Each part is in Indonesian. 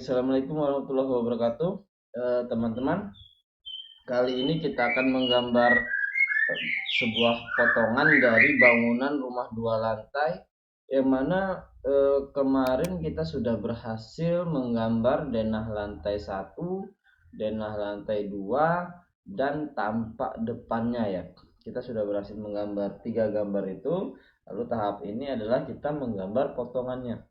Assalamualaikum warahmatullahi wabarakatuh. Teman-teman, kali ini kita akan menggambar sebuah potongan dari bangunan rumah 2 lantai, yang mana kemarin kita sudah berhasil menggambar denah lantai 1, denah lantai 2, dan tampak depannya ya. Kita sudah berhasil menggambar 3 gambar itu. Lalu tahap ini adalah kita menggambar potongannya.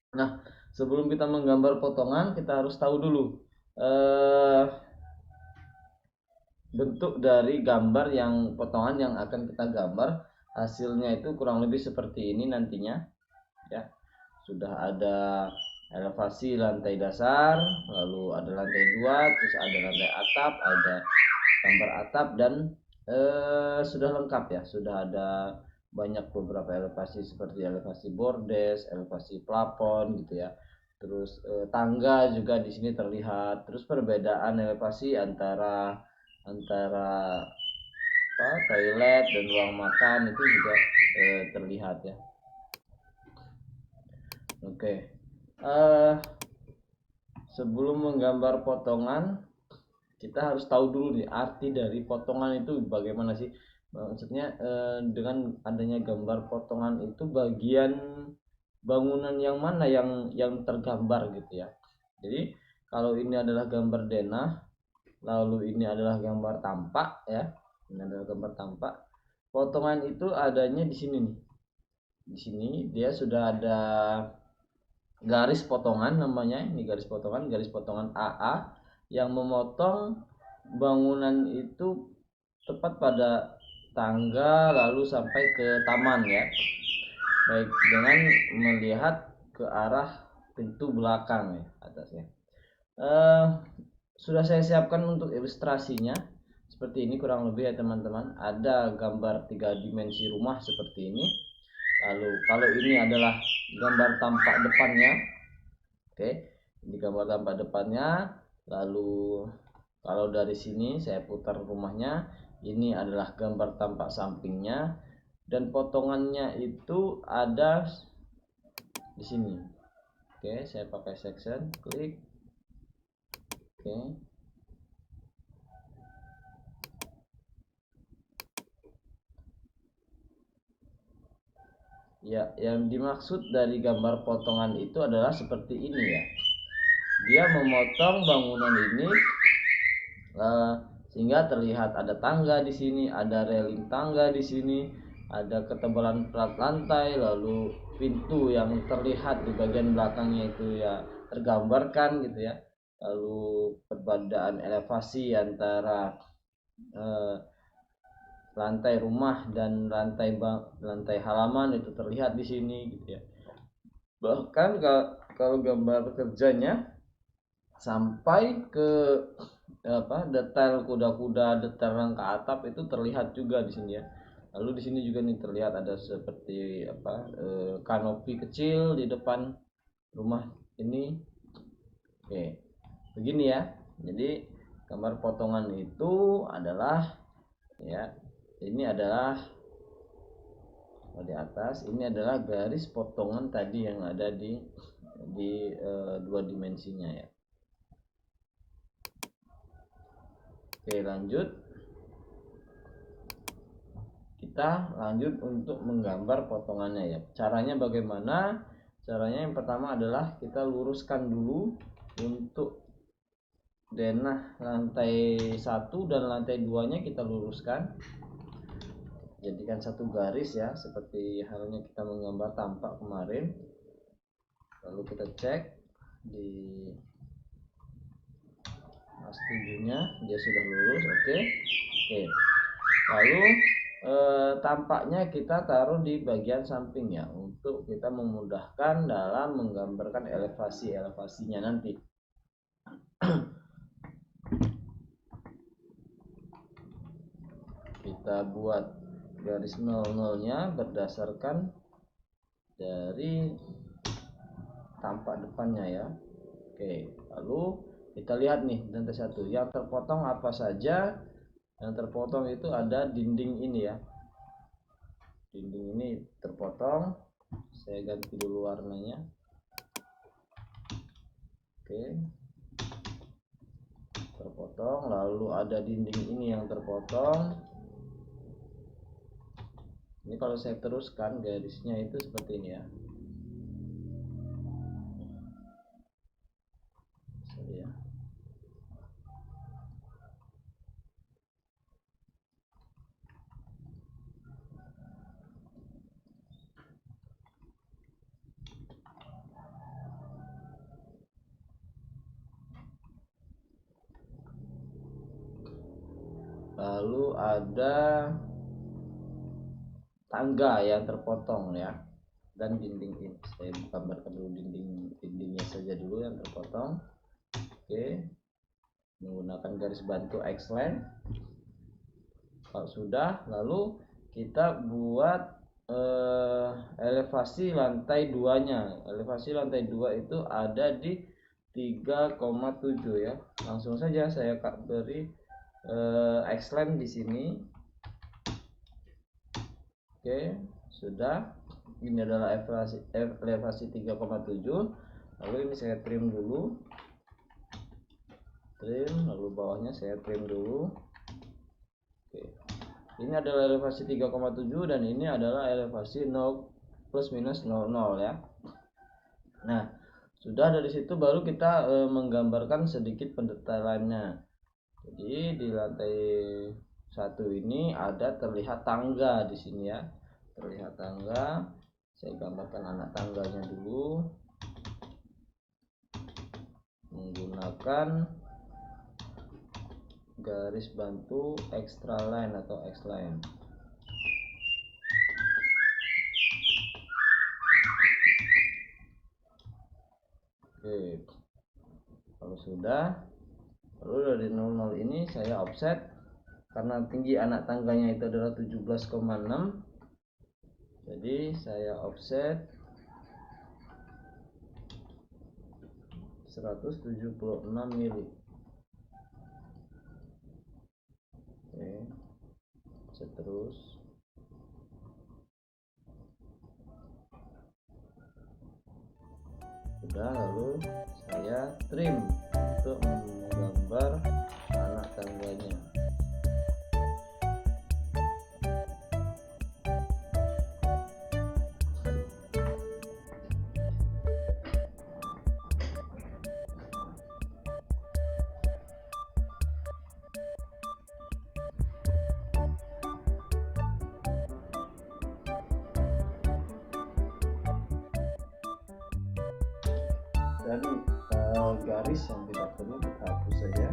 Nah, sebelum kita menggambar potongan, kita harus tahu dulu bentuk dari gambar yang potongan yang akan kita gambar. Hasilnya itu kurang lebih seperti ini nantinya ya. Sudah ada elevasi lantai dasar, lalu ada lantai 2, terus ada lantai atap, ada gambar atap, dan sudah lengkap ya. Sudah ada banyak beberapa elevasi seperti elevasi bordes, elevasi plafon gitu ya. Terus tangga juga di sini terlihat. Terus perbedaan elevasi antara toilet dan ruang makan itu juga terlihat ya. Oke. Sebelum menggambar potongan, kita harus tahu dulu nih arti dari potongan itu bagaimana sih. Maksudnya dengan adanya gambar potongan itu bagian bangunan yang mana yang tergambar gitu ya. Jadi kalau ini adalah gambar denah, lalu ini adalah gambar tampak ya. Ini adalah gambar tampak. Potongan itu adanya di sini nih. Di sini dia sudah ada garis potongan namanya. Ini garis potongan AA yang memotong bangunan itu tepat pada tangga lalu sampai ke taman ya. Baik, dengan melihat ke arah pintu belakang ya atasnya. Sudah saya siapkan untuk ilustrasinya seperti ini kurang lebih ya teman-teman. Ada gambar 3 dimensi rumah seperti ini. Lalu kalau ini adalah gambar tampak depannya. Oke, ini gambar tampak depannya. Lalu kalau dari sini saya putar rumahnya, ini adalah gambar tampak sampingnya, dan potongannya itu ada di sini. Oke, saya pakai section, klik. Oke. Ya, yang dimaksud dari gambar potongan itu adalah seperti ini ya. Dia memotong bangunan ini sehingga terlihat ada tangga di sini, ada railing tangga di sini, ada ketebalan plat lantai, lalu pintu yang terlihat di bagian belakangnya itu ya tergambarkan gitu ya. Lalu perbedaan elevasi antara lantai rumah dan lantai halaman itu terlihat di sini gitu ya. Bahkan kalau gambar kerjanya sampai ke detail kuda-kuda, detail rangka atap itu terlihat juga di sini ya. Lalu di sini juga nih terlihat ada seperti kanopi kecil di depan rumah ini. Oke, begini ya. Jadi gambar potongan itu adalah ya, ini adalah di atas, ini adalah garis potongan tadi yang ada di 2 dimensinya ya. Oke, lanjut. Kita lanjut untuk menggambar potongannya ya. Caranya bagaimana? Caranya yang pertama adalah kita luruskan dulu untuk denah lantai 1 dan lantai 2 nya kita luruskan. Jadikan satu garis ya, seperti halnya kita menggambar tampak kemarin. Lalu kita cek di studio-nya, dia sudah lurus. Oke. Lalu tampaknya kita taruh di bagian samping ya, untuk kita memudahkan dalam menggambarkan elevasinya nanti. Kita buat garis 00-nya berdasarkan dari tampak depannya ya. Oke, lalu kita lihat nih lantai 1 yang terpotong apa saja. Yang terpotong itu ada dinding ini ya. Dinding ini terpotong. Saya ganti dulu warnanya. Oke, terpotong. Lalu ada dinding ini yang terpotong. Ini kalau saya teruskan garisnya itu seperti ini ya. Sorry ya. Lalu ada tangga yang terpotong ya, dan dinding ini saya gambarkan dulu dindingnya saja dulu yang terpotong. Oke, menggunakan garis bantu X-line. Kalau sudah, lalu kita buat elevasi lantai 2-nya. Elevasi lantai 2 itu ada di 3,7 ya. Langsung saja saya beri X-line di sini. Oke, sudah. Ini adalah elevasi 3,7. Lalu ini saya trim dulu. Trim, lalu bawahnya saya trim dulu. Oke. Ini adalah elevasi 3,7 dan ini adalah elevasi 0 plus minus 00 ya. Nah, sudah dari situ baru kita menggambarkan sedikit pendetailannya. Jadi di lantai 1 ini ada terlihat tangga di sini ya. Terlihat tangga. Saya gambarkan anak tangganya dulu. Menggunakan garis bantu extra line atau X-line. Oke. Kalau sudah, lalu dari 00 ini saya offset karena tinggi anak tangganya itu adalah 17,6. Jadi saya offset 176 mili. Oke, terus sudah, lalu saya trim untuk menggambar anak tangganya. Dan garis yang tidak perlu kita hapus saja.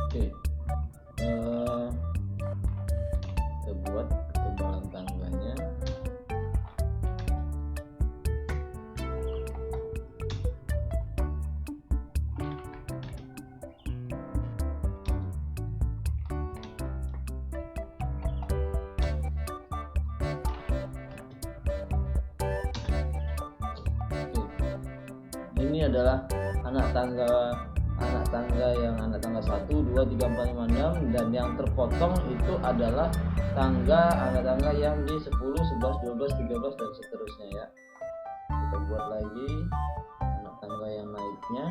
Oke, kita buat ketebalan tangganya. Oke. Ini adalah anak tangga yang anak tangga 1, 2, 3, 4, 5, 6, dan yang terpotong itu adalah anak tangga yang di 10, 11, 12, 13 dan seterusnya ya. Kita buat lagi anak tangga yang naiknya.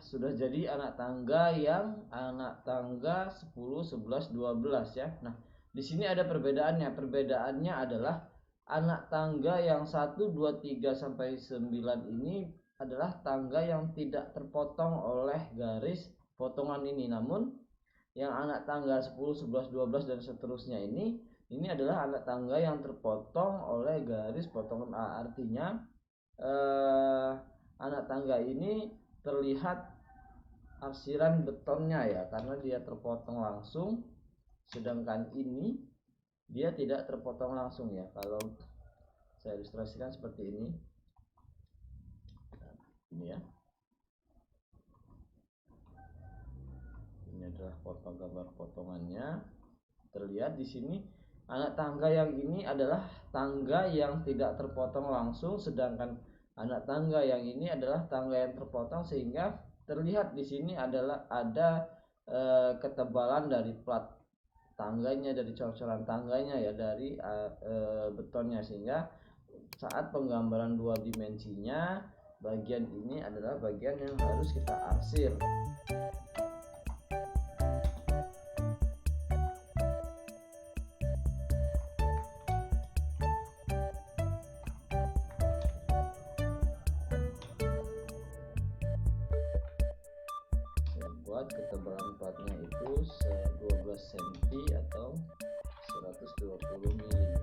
sudah jadi anak tangga yang anak tangga 10, 11, 12 ya. Nah, di sini ada perbedaannya. Perbedaannya adalah anak tangga yang 1, 2, 3 sampai 9 ini adalah tangga yang tidak terpotong oleh garis potongan ini. Namun yang anak tangga 10, 11, 12 dan seterusnya ini adalah anak tangga yang terpotong oleh garis potongan A. Artinya anak tangga ini terlihat arsiran betonnya ya, karena dia terpotong langsung, sedangkan ini dia tidak terpotong langsung ya. Kalau saya ilustrasikan seperti ini ya, ini adalah gambar potongannya. Terlihat di sini anak tangga yang ini adalah tangga yang tidak terpotong langsung, sedangkan anak tangga yang ini adalah tangga yang terpotong, sehingga terlihat di sini adalah ada ketebalan dari plat tangganya, dari cor-coran tangganya ya, dari betonnya, sehingga saat penggambaran dua dimensinya bagian ini adalah bagian yang harus kita arsir. Buat ketebalan platnya itu 12 cm atau 120 mm.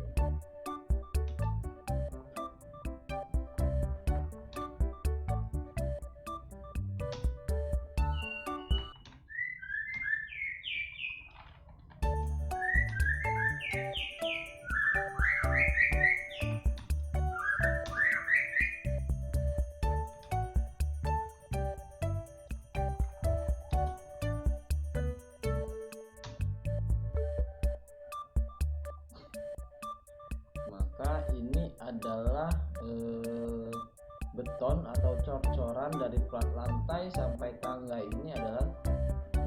Maka ini adalah beton atau cor-coran dari plat lantai sampai tangga ini adalah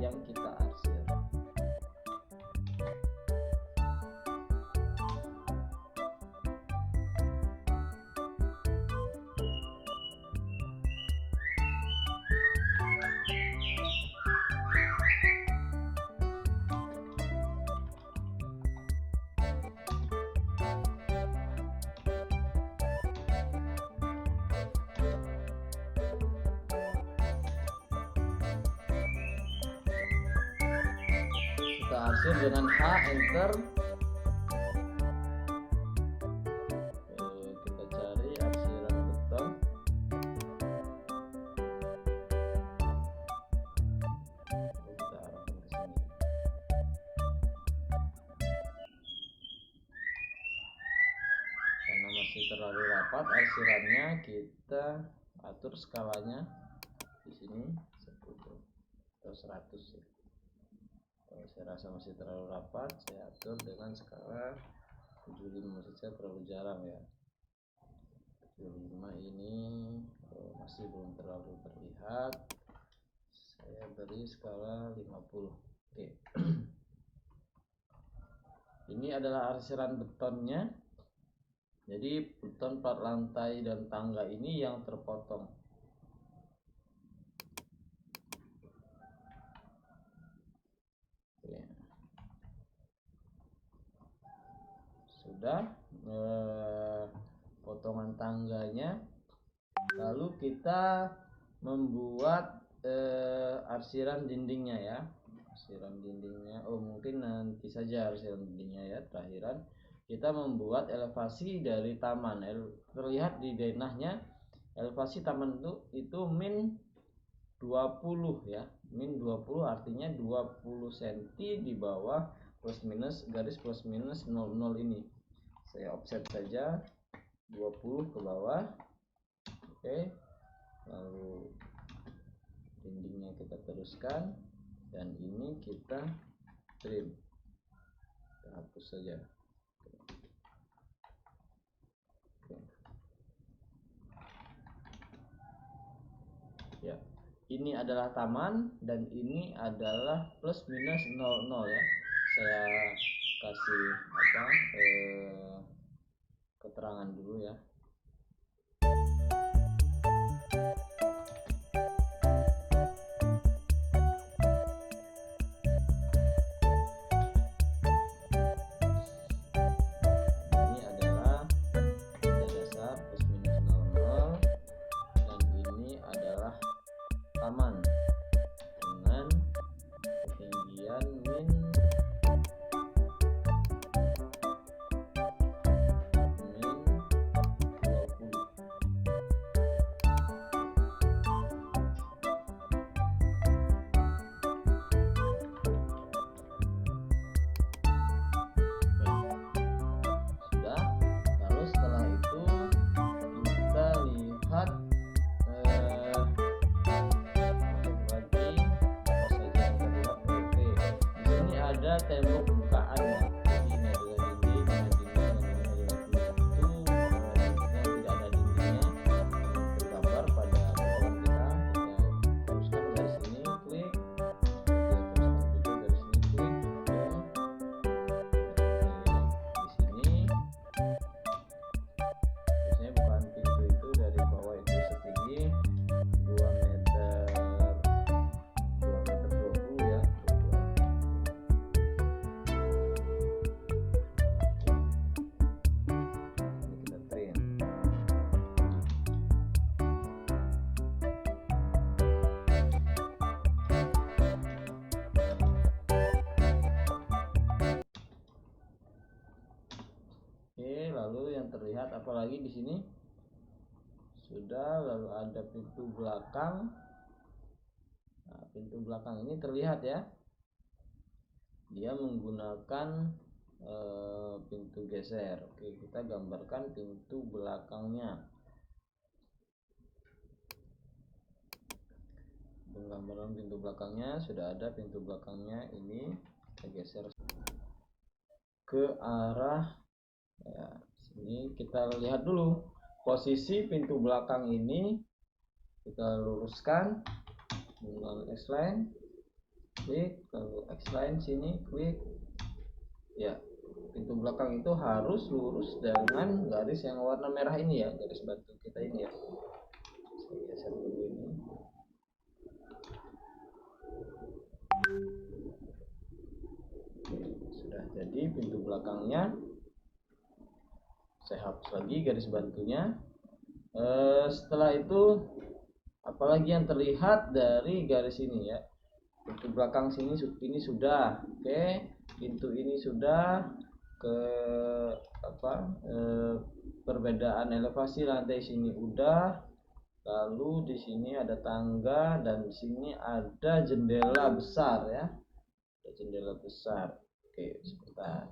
yang kita arsir. Arsir dengan H, enter. Kita cari arsiran beton. Kita arahkan ke sini. Karena masih terlalu rapat arsirannya, kita atur skalanya di sini 10 atau 100 ya. Kalau saya rasa masih terlalu rapat, saya atur dengan skala 75, maksud saya terlalu jarang ya. 75 ini masih belum terlalu terlihat, saya beri skala 50. Oke. Ini adalah arsiran betonnya. Jadi beton plat lantai dan tangga ini yang terpotong. Sudah potongan tangganya, lalu kita membuat arsiran dindingnya ya. Arsiran dindingnya, mungkin nanti saja arsiran dindingnya ya. Terakhiran kita membuat elevasi dari taman. Terlihat di denahnya elevasi taman itu min 20 ya. Min 20 artinya 20 cm di bawah plus minus garis plus minus 00 ini. Saya offset saja 20 ke bawah. Oke. Lalu dindingnya kita teruskan dan ini kita trim. Kita hapus saja. Oke. Ya. Ini adalah taman dan ini adalah plus minus 00 ya. Saya kasih keterangan dulu ya. pemakaman dengan ketinggian min 20. Sudah. Lalu setelah itu kita lihat ada tembok bukaan ya. Jadi ini adalah dinding, ini adalah dinding, yang tidak ada dindingnya tergambar pada potongan kita. Kita teruskan garis ini, klik, teruskan juga garis ini, klik, di sini. Biasanya bukaan pintu itu dari bawah itu setinggi 2 meter 20 ya. Oke, lalu yang terlihat apalagi di sini sudah, lalu ada pintu belakang. Nah, pintu belakang ini terlihat ya, dia menggunakan pintu geser. Oke, kita gambarkan pintu belakangnya. Penggambaran pintu belakangnya sudah ada. Pintu belakangnya ini kita geser ke arah ya, sini. Kita lihat dulu posisi pintu belakang ini, kita luruskan dengan X-line, klik, lalu X-line sini, klik ya. Pintu belakang itu harus lurus dengan garis yang warna merah ini ya, garis batu kita ini ya. Saya geser dulu ini. Oke, sudah jadi pintu belakangnya. Saya hapus lagi garis bantunya. Setelah itu apalagi yang terlihat dari garis ini ya, pintu belakang sini ini sudah. Oke, pintu ini sudah. Ke perbedaan elevasi lantai sini udah. Lalu di sini ada tangga dan di sini ada jendela besar ya. Ada jendela besar. Oke, sebentar.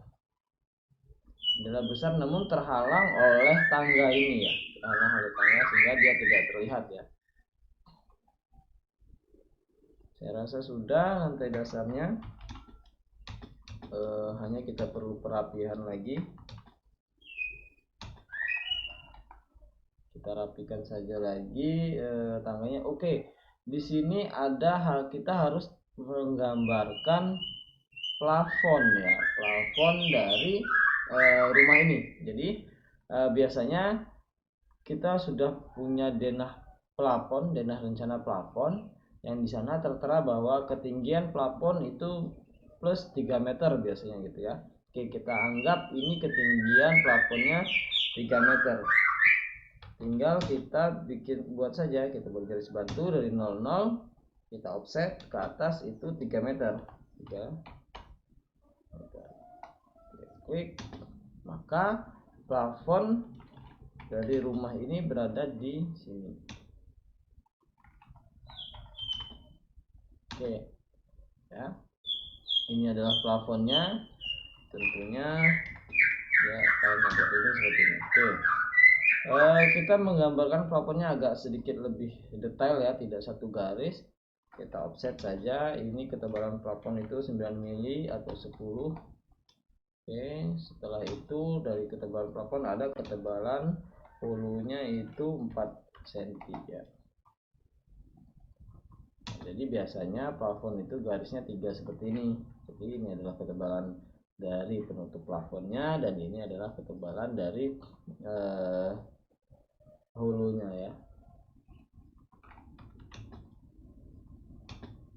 Jendela besar namun terhalang oleh tangga ini ya, terhalang oleh tangga sehingga dia tidak terlihat ya. Saya rasa sudah lantai dasarnya. Hanya kita perlu perapian lagi. Kita rapikan saja lagi tangganya. Oke, di sini ada hal, kita harus menggambarkan plafon ya, plafon dari rumah ini. Jadi biasanya kita sudah punya denah plafon, denah rencana plafon, yang di sana tertera bahwa ketinggian plafon itu plus 3 meter biasanya gitu ya. Oke, kita anggap ini ketinggian plafonnya 3 meter. Tinggal kita buat saja, kita buat garis bantu dari 00, kita offset ke atas itu 3 meter. 3 meter. Klik, maka plafon dari rumah ini berada di sini. Oke ya, ini adalah plafonnya. Tentunya ya kalian lihat ini seperti ini. Oke, kita menggambarkan plafonnya agak sedikit lebih detail ya, tidak satu garis. Kita offset saja. Ini ketebalan plafon itu 9 mili atau 10. Oke, setelah itu dari ketebalan plafon ada ketebalan hulunya itu 4 cm ya. Jadi biasanya plafon itu garisnya 3 seperti ini. Jadi ini adalah ketebalan dari penutup plafonnya dan ini adalah ketebalan dari hulunya ya.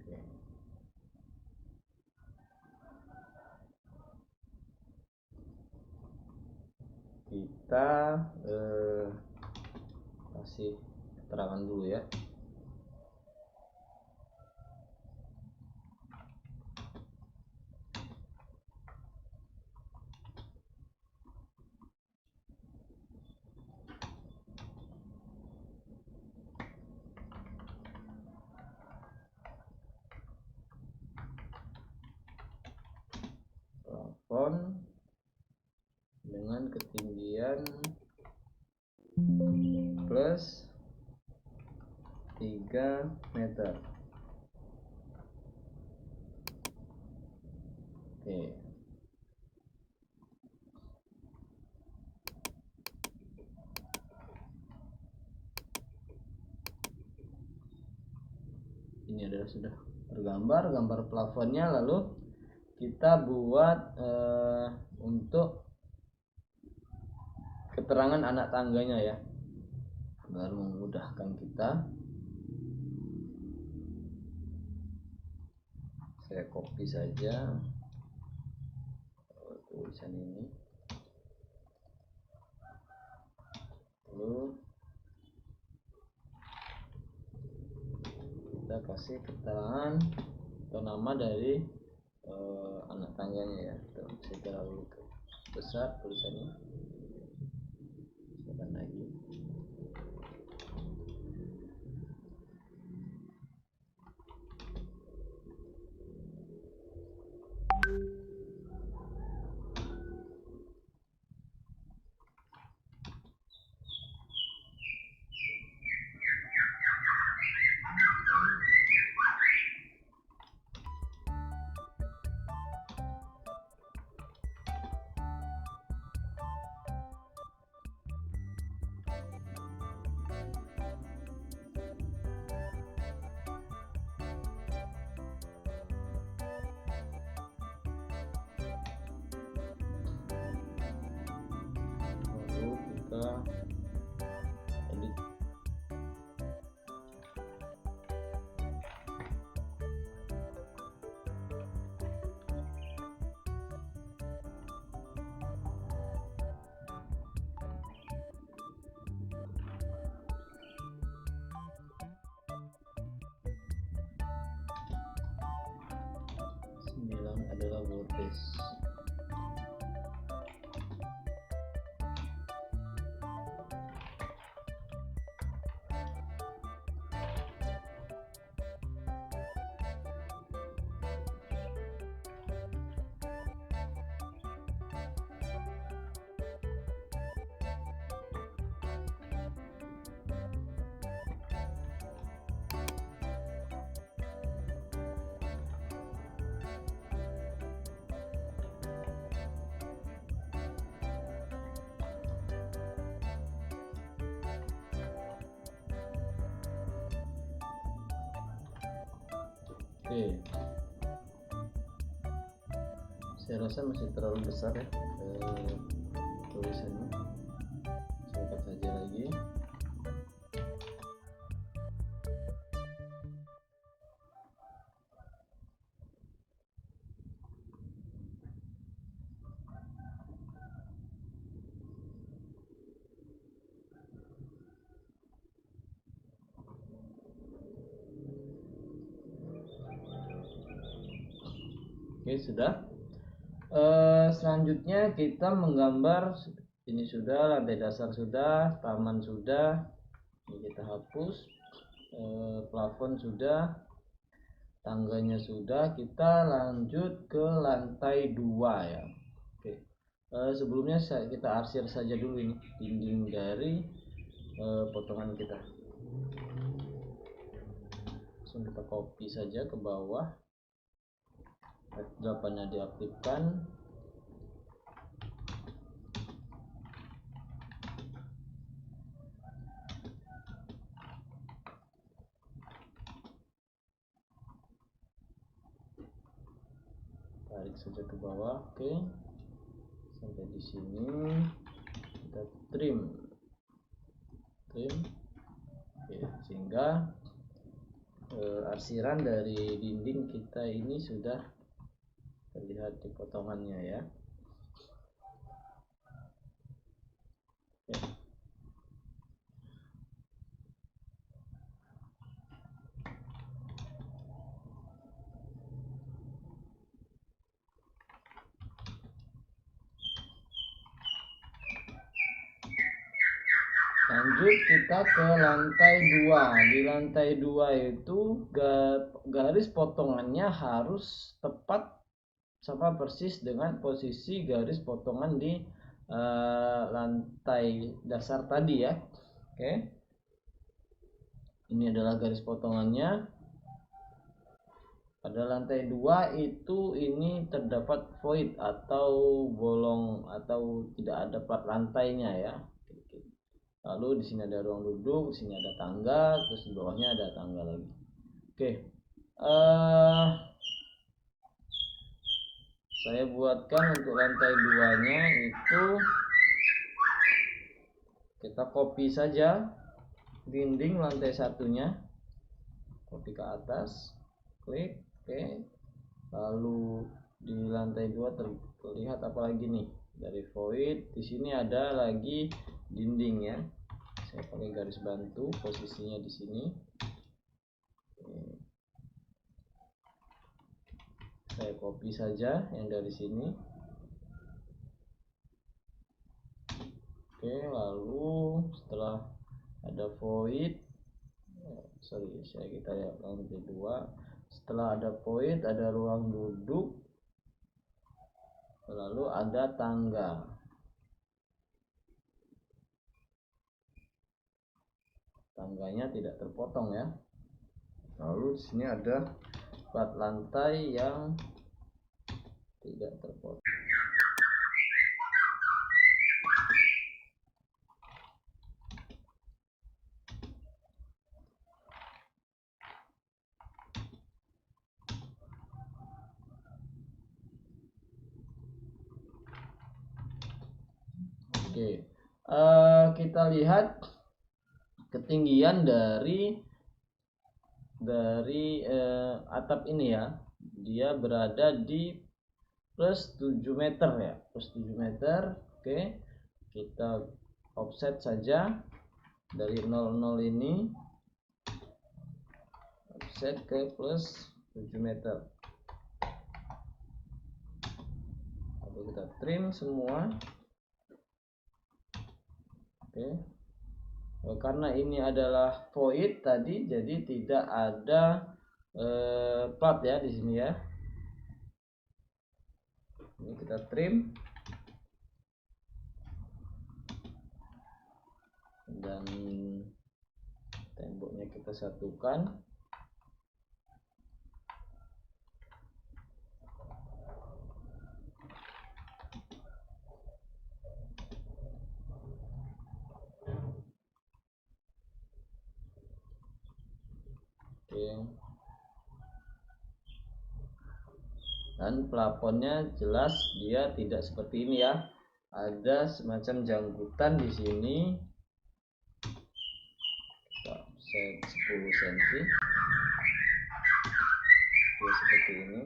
Oke. Kita kasih keterangan dulu ya. plafon dengan ketinggian plus 3 meter. Oke. Ini adalah sudah tergambar gambar plafonnya, lalu kita buat untuk keterangan anak tangganya ya, agar memudahkan kita. Saya copy saja tulisan ini, lalu kita kasih keterangan atau nama dari anak tangganya ya. Saya terlalu besar tulisannya, silakan lagi. Kita edit. Sembilan adalah voltage. Oke, saya rasa masih terlalu besar ya tulisannya. Saya cut saja lagi. Oke, sudah. Selanjutnya kita menggambar. Ini sudah, lantai dasar sudah, taman sudah, ini kita hapus. Plafon sudah, tangganya sudah. Kita lanjut ke lantai 2 ya. Oke. Sebelumnya kita arsir saja dulu ini dinding dari potongan kita. Langsung kita copy saja ke bawah. F8-nya diaktifkan. Tarik saja ke bawah. Oke. Sampai di sini kita trim. Oke, sehingga arsiran dari dinding kita ini sudah terlihat di potongannya ya. Oke. Lanjut kita ke lantai 2. Di lantai 2 itu garis potongannya harus tepat sama persis dengan posisi garis potongan di lantai dasar tadi ya. Oke, ini adalah garis potongannya. Pada lantai 2 itu ini terdapat void atau bolong atau tidak ada plat lantainya ya. Lalu di sini ada ruang duduk, di sini ada tangga, terus di bawahnya ada tangga lagi. Oke, saya buatkan untuk lantai 2-nya itu kita copy saja dinding lantai 1-nya, copy ke atas, klik. Oke, lalu di lantai 2 terlihat apa lagi nih dari void. Di sini ada lagi dinding ya, saya pakai garis bantu posisinya di sini. Saya copy saja yang dari sini. Oke, lalu setelah ada void, kita ya lantai 2. Setelah ada void ada ruang duduk, lalu ada tangga. Tangganya tidak terpotong ya. Lalu di sini ada plat lantai yang tidak terpotong. Oke, kita lihat ketinggian dari atap ini ya. Dia berada di plus 7 meter ya, plus 7 meter. Oke, kita offset saja dari 00 ini, offset ke plus 7 meter. Lalu kita trim semua. Oke, karena ini adalah void tadi, jadi tidak ada plat ya di sini ya. Ini kita trim dan temboknya kita satukan. Dan plafonnya jelas dia tidak seperti ini ya, ada semacam jangkutan di sini. Kita set 10 cm dia seperti ini.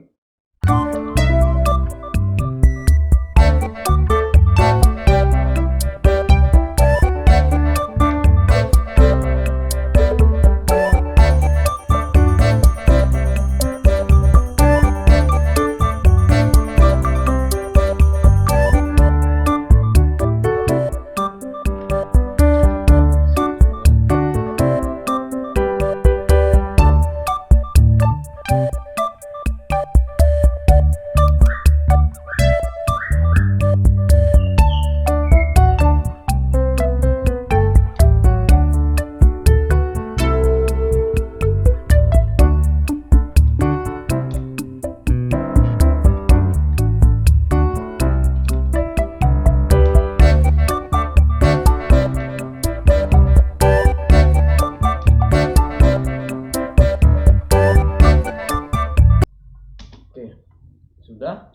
Sudah,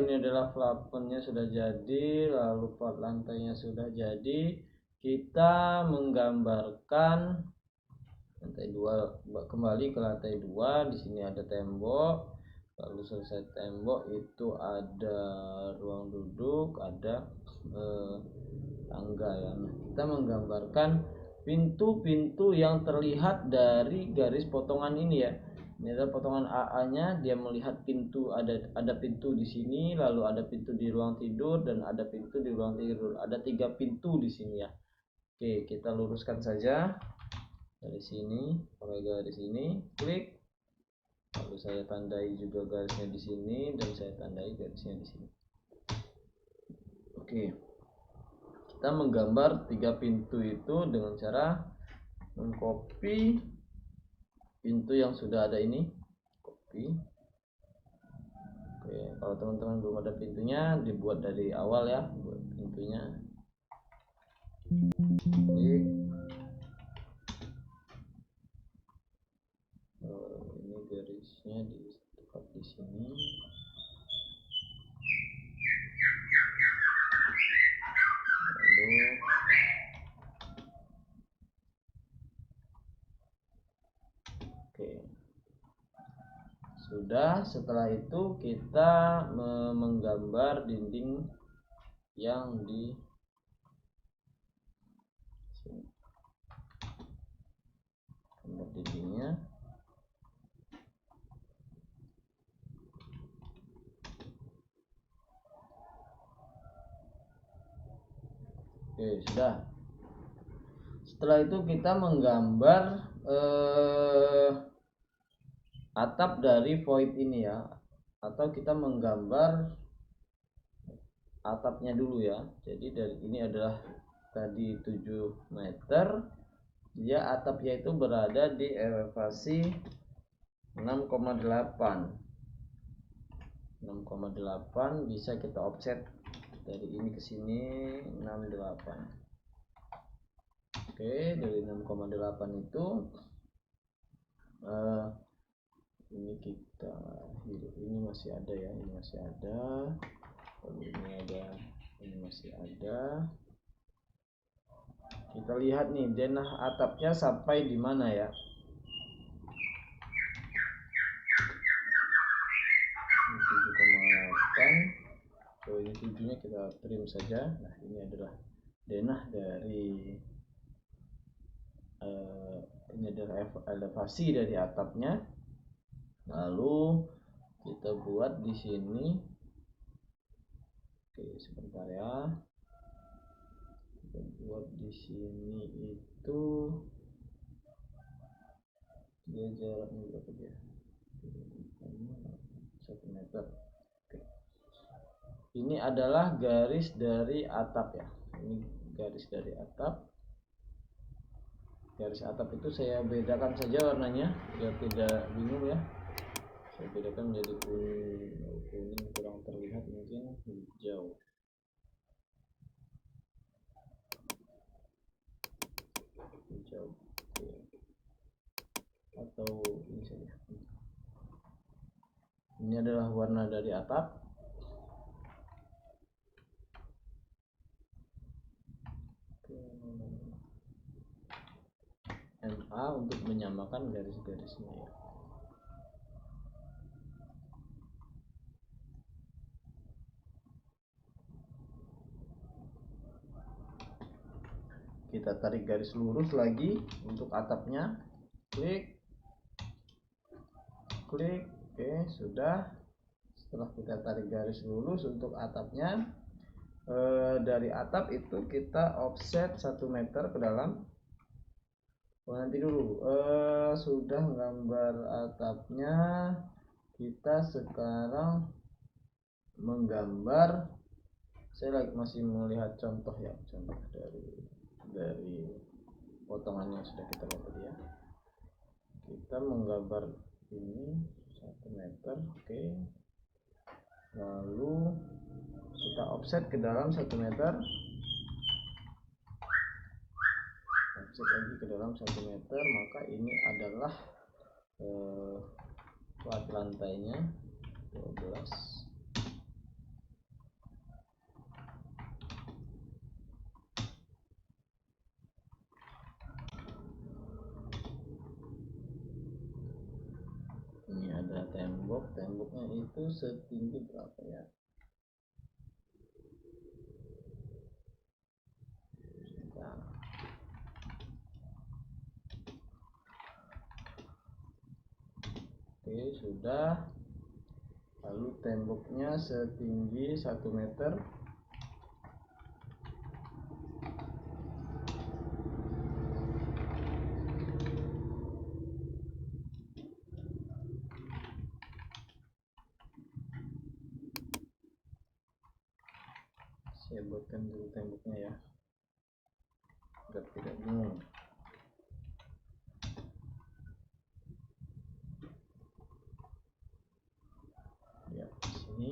ini adalah plafonnya sudah jadi, lalu plat lantainya sudah jadi. Kita menggambarkan lantai 2, kembali ke lantai 2. Di sini ada tembok, lalu selesai tembok itu ada ruang duduk, ada tangga ya. Kita menggambarkan pintu-pintu yang terlihat dari garis potongan ini ya. Ini adalah potongan AA-nya, dia melihat pintu, ada pintu di sini, lalu ada pintu di ruang tidur dan ada pintu di ruang tidur. Ada 3 pintu di sini ya. Oke, kita luruskan saja dari sini, mulai dari sini, klik. Lalu saya tandai juga garisnya di sini dan saya tandai garisnya di sini. Oke, kita menggambar 3 pintu itu dengan cara mengcopy pintu yang sudah ada ini, copy. Oke, kalau teman-teman belum ada pintunya, dibuat dari awal ya, buat pintunya. Klik. Ini garisnya di tepat di sini. Lalu oke. Sudah, setelah itu kita menggambar dinding yang di sini. Gambar dindingnya. Oke, sudah. Setelah itu kita menggambar atap dari void ini ya, atau kita menggambar atapnya dulu ya. Jadi dari ini adalah tadi 7 meter, dia atapnya itu berada di elevasi 6,8. Bisa kita offset dari ini ke sini 68. Oke, dari 6,8 itu ini kita hidup, ini masih ada ya, ini masih ada, lalu ini ada, ini masih ada. Kita lihat nih denah atapnya sampai di mana ya. Ini 7,8. So ini 7-nya kita trim saja. Nah, ini adalah denah dari ini adalah elevasi dari atapnya. Lalu kita buat di sini. Oke, sebentar ya. Kita buat di sini itu dia jaraknya berapa dia? 1 meter. Oke. Ini adalah garis dari atap ya. Ini garis dari atap. Garis atap itu saya bedakan saja warnanya biar tidak bingung ya. Saya bedakan menjadi kuning kurang terlihat, mungkin hijau. Atau ini saja. Ini adalah warna dari atap. MA untuk menyamakan garis-garisnya ya. Kita tarik garis lurus lagi untuk atapnya. Klik. Oke, sudah. Setelah kita tarik garis lurus untuk atapnya, dari atap itu kita offset 1 meter ke dalam. Nanti dulu, sudah gambar atapnya, kita sekarang menggambar. Saya masih melihat contoh ya, contoh dari potongannya yang sudah kita lihat tadi ya. Kita menggambar ini 1 meter, oke. Lalu kita offset ke dalam 1 meter, offset lagi ke dalam 1 meter, maka ini adalah plat lantainya 12. Ini ada temboknya itu setinggi berapa ya? Oke, sudah. Lalu temboknya setinggi 1 meter. Saya buatkan dulu temboknya ya, agar tidak bingung. Ya, di sini.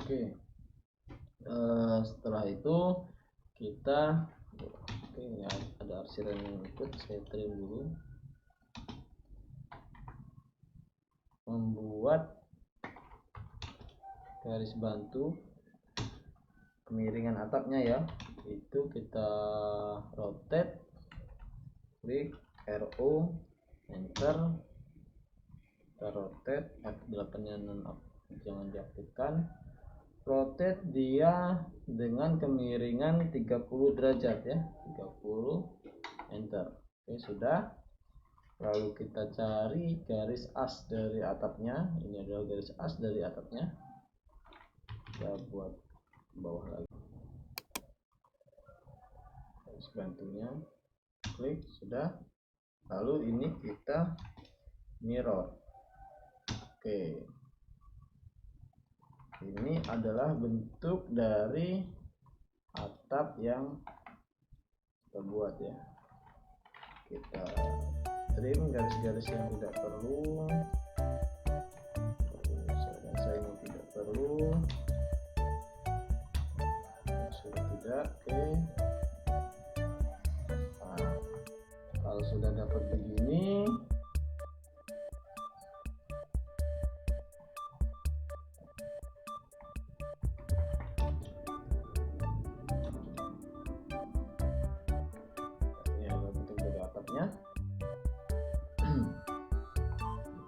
Oke, setelah itu kita ini ada arsiran yang ikut, saya trim dulu. Membuat garis bantu kemiringan atapnya ya, itu kita rotate, klik RO, enter, kita rotate, F8 nya jangan diaktifkan, rotate dia dengan kemiringan 30 derajat ya, 30, enter. Oke, sudah. Lalu kita cari garis as dari atapnya, ini adalah garis as dari atapnya, kita buat bawah lagi garis bantunya, klik, sudah. Lalu ini kita mirror. Oke, ini adalah bentuk dari atap yang kita buat ya. Kita trim garis-garis yang tidak perlu, saya ini tidak perlu, sudah tidak. Oke, nah, kalau sudah dapat begini, ini adalah bentuk dari atapnya.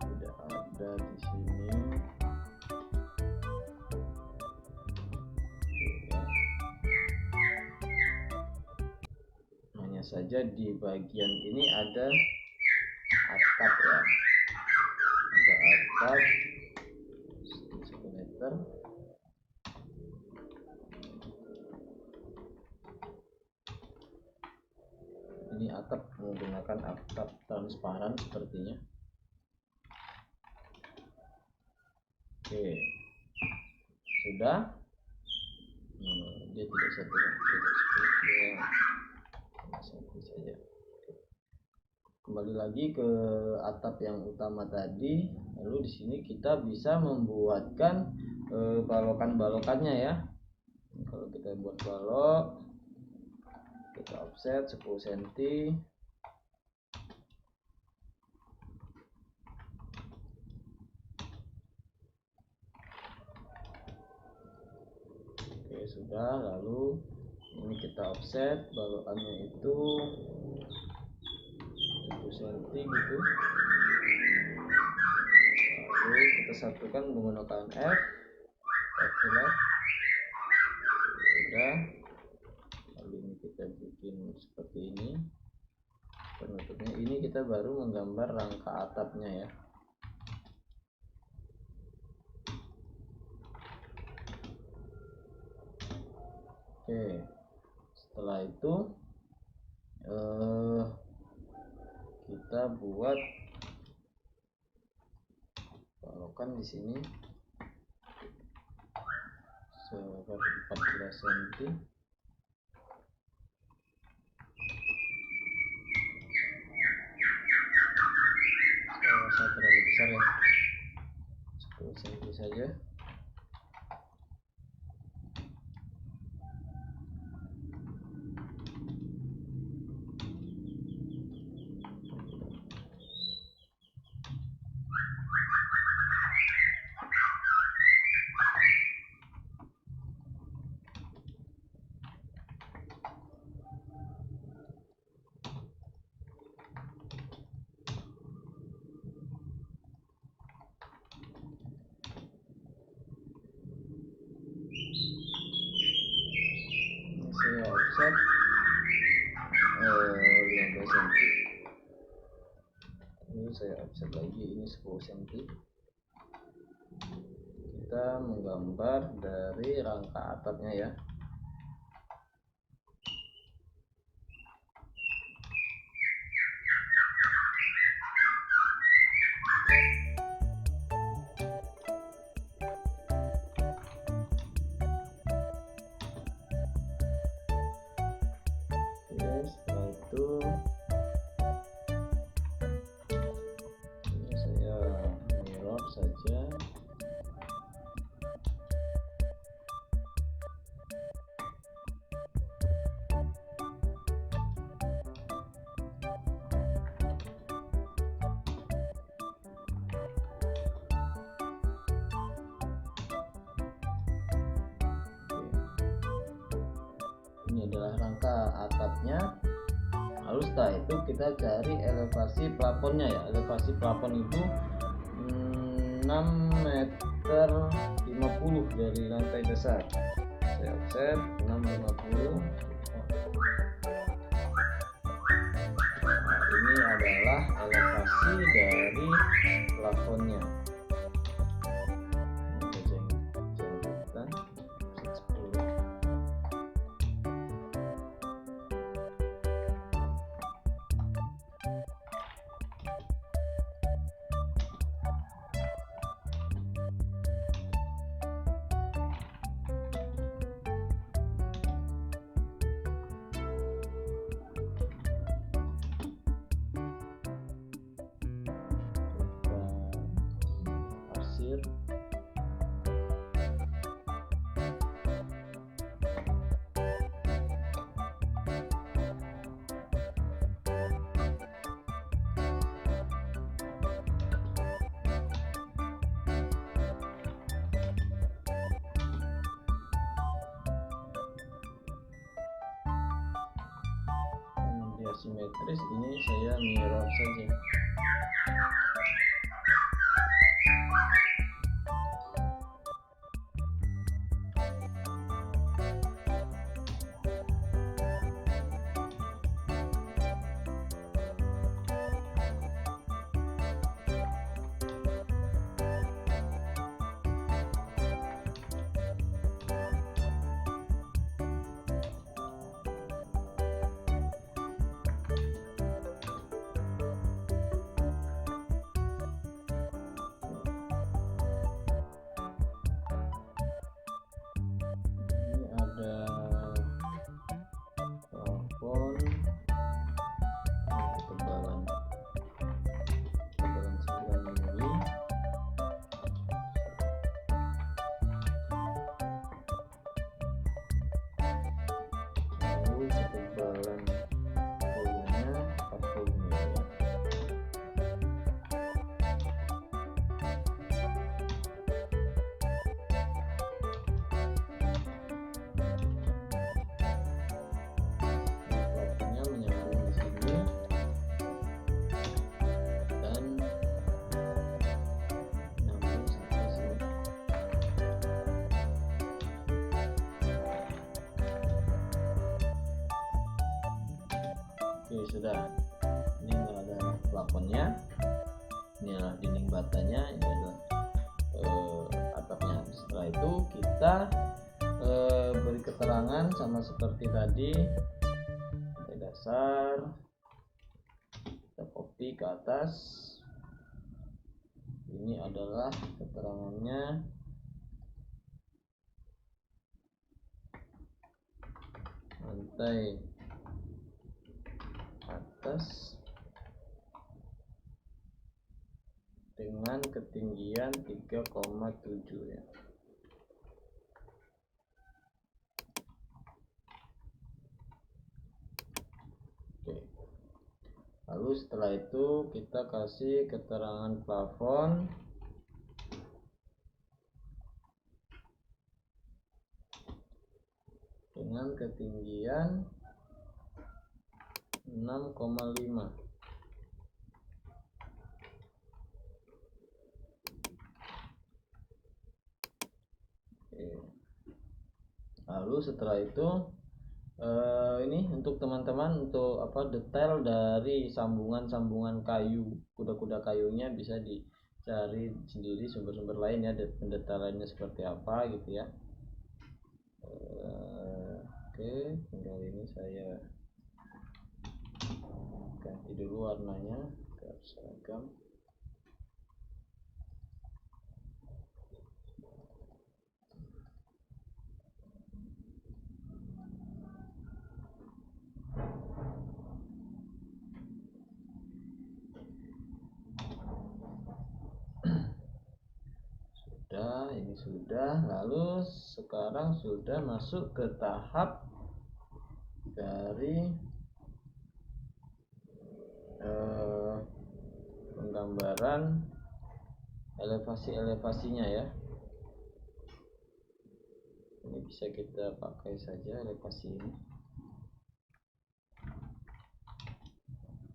Tidak ada di sini. Hanya saja di bagian ini ada atap ya, ada atap 1 meter. Ini atap menggunakan atap transparan sepertinya. Oke, sudah. Dia tidak satu saja. Kembali lagi ke atap yang utama tadi. Lalu di sini kita bisa membuatkan balokan-balokannya ya. Kalau kita buat balok, kita offset 10 cm. Oke, sudah. Lalu ini kita offset balokannya itu 1 cm gitu. Lalu kita satukan menggunakan F. Sudah. Lalu ini kita bikin seperti ini penutupnya. Ini kita baru menggambar rangka atapnya ya. Oke, setelah itu kita buat balokan di sini sekitar 14 cm. Saya terlalu besar ya, 10 cm saja. Saya offset 15 cm. Ini saya offset lagi, ini 10 cm. Kita menggambar dari rangka atapnya ya. Setelah itu ini saya mirror saja. Ini adalah rangka atapnya. Lalu setelah itu kita cari elevasi plafonnya ya. Elevasi plafon itu 6,50 meter dari lantai dasar. Saya offset 6,50. Nah, ini adalah elevasi dari plafonnya. Simetris, ini saya mirror saja. Ketebalan bulunya 40 mm. Plafonnya menyambung di sini dan nyambung sampai sini. Oke, sudah. Ini ada plafonnya, ini adalah dinding batanya, ini adalah atapnya. Setelah itu kita beri keterangan sama seperti tadi, lantai dasar, kita copy ke atas. Ini adalah keterangannya. Lantai atas dengan ketinggian 3,7 ya. Oke. Lalu setelah itu kita kasih keterangan plafon dengan ketinggian 6,5. Lalu setelah itu Ini untuk teman-teman, untuk apa, detail dari sambungan-sambungan kayu, kuda-kuda kayunya bisa dicari sendiri sumber-sumber lain ya, pendetailannya seperti apa gitu ya. Oke, tinggal ini saya ganti dulu warnanya ke seragam. Ini sudah. Lalu sekarang sudah masuk ke tahap dari penggambaran elevasinya ya. Ini bisa kita pakai saja elevasi ini,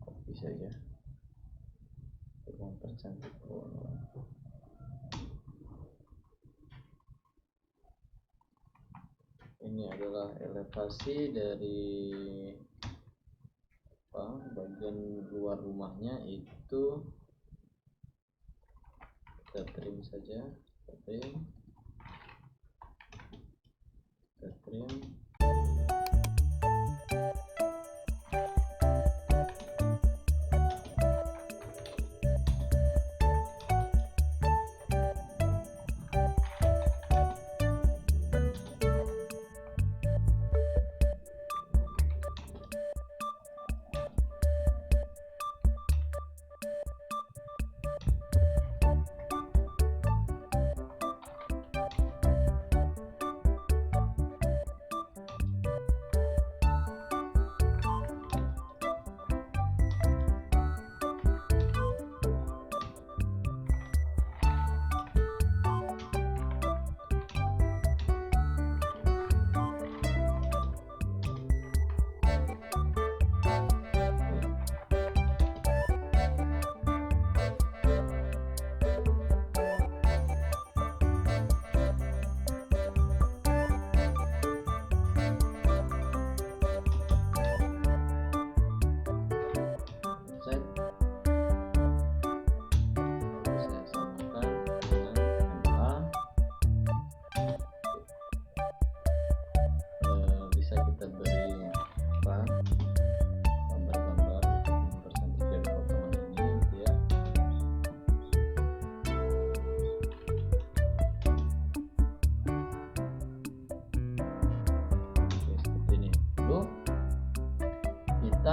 copy saja, mempercantik. Ini adalah elevasi dari bagian luar rumahnya, itu kita trim saja, kita trim.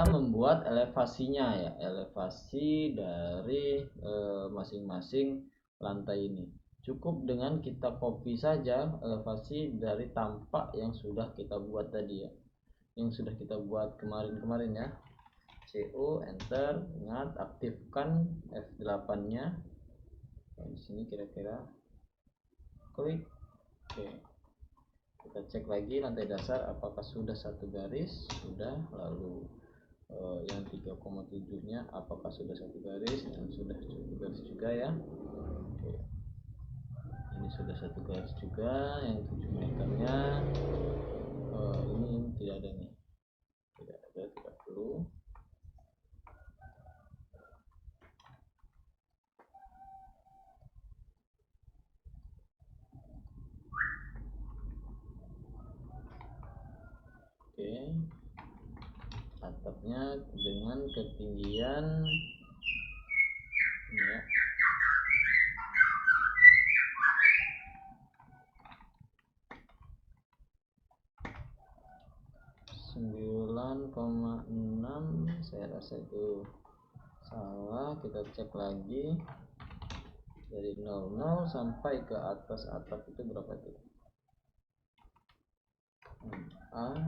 Membuat elevasinya ya, elevasi dari masing-masing lantai ini. Cukup dengan kita copy saja elevasi dari tampak yang sudah kita buat tadi ya, yang sudah kita buat kemarin ya. CO, enter, ingat aktifkan F8 nya. Di sini kira-kira klik. Oke, kita cek lagi lantai dasar apakah sudah satu garis. Sudah. Lalu yang 3,7 nya apakah sudah satu garis? Yang sudah satu garis juga ya. Oke. Ini sudah satu garis juga. Yang 7 meternya ini tidak ada nih, tidak perlu. Oke, atapnya dengan ketinggian ini ya, 9,6. Saya rasa itu salah. Kita cek lagi dari 00 sampai ke atas atap itu berapa itu? A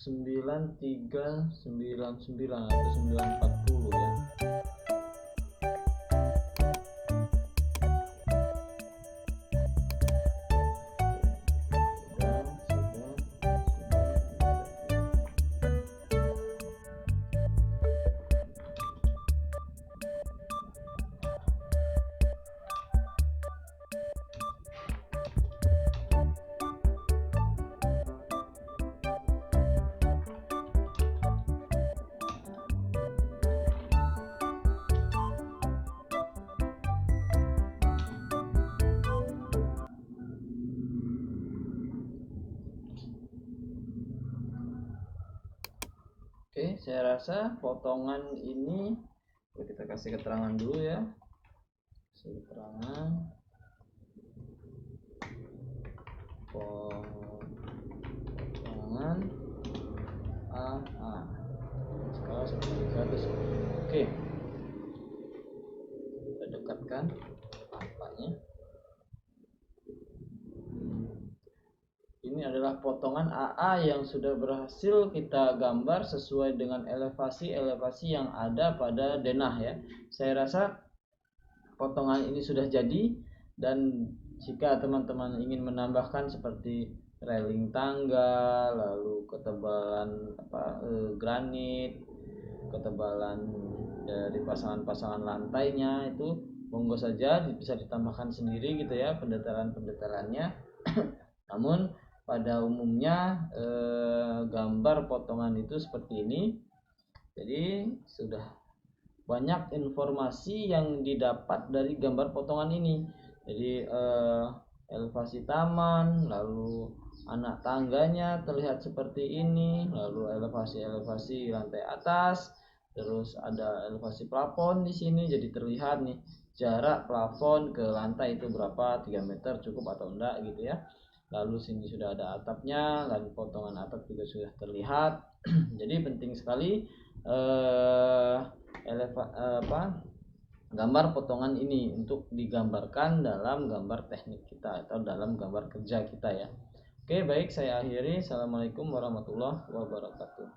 9399 atau 940 ya. saya rasa potongan ini kita kasih keterangan dulu ya. Kasih keterangan potongan AA skala 1/100. Oke, kita dekatkan apanya. Ini adalah potongan AA yang sudah berhasil kita gambar sesuai dengan elevasi yang ada pada denah ya. Saya rasa potongan ini sudah jadi, dan jika teman-teman ingin menambahkan seperti railing tangga, lalu ketebalan granit, ketebalan dari pasangan-pasangan lantainya, itu monggo saja bisa ditambahkan sendiri gitu ya pendetalan-pendetalannya. Namun pada umumnya gambar potongan itu seperti ini. Jadi sudah banyak informasi yang didapat dari gambar potongan ini. Jadi elevasi taman, lalu anak tangganya terlihat seperti ini, lalu elevasi lantai atas, terus ada elevasi plafon di sini. Jadi terlihat nih jarak plafon ke lantai itu berapa, 3 meter cukup atau enggak gitu ya. Lalu sini sudah ada atapnya, dan potongan atap juga sudah terlihat. Jadi penting sekali gambar potongan ini untuk digambarkan dalam gambar teknik kita atau dalam gambar kerja kita ya. Oke, baik, saya akhiri. Assalamualaikum warahmatullahi wabarakatuh.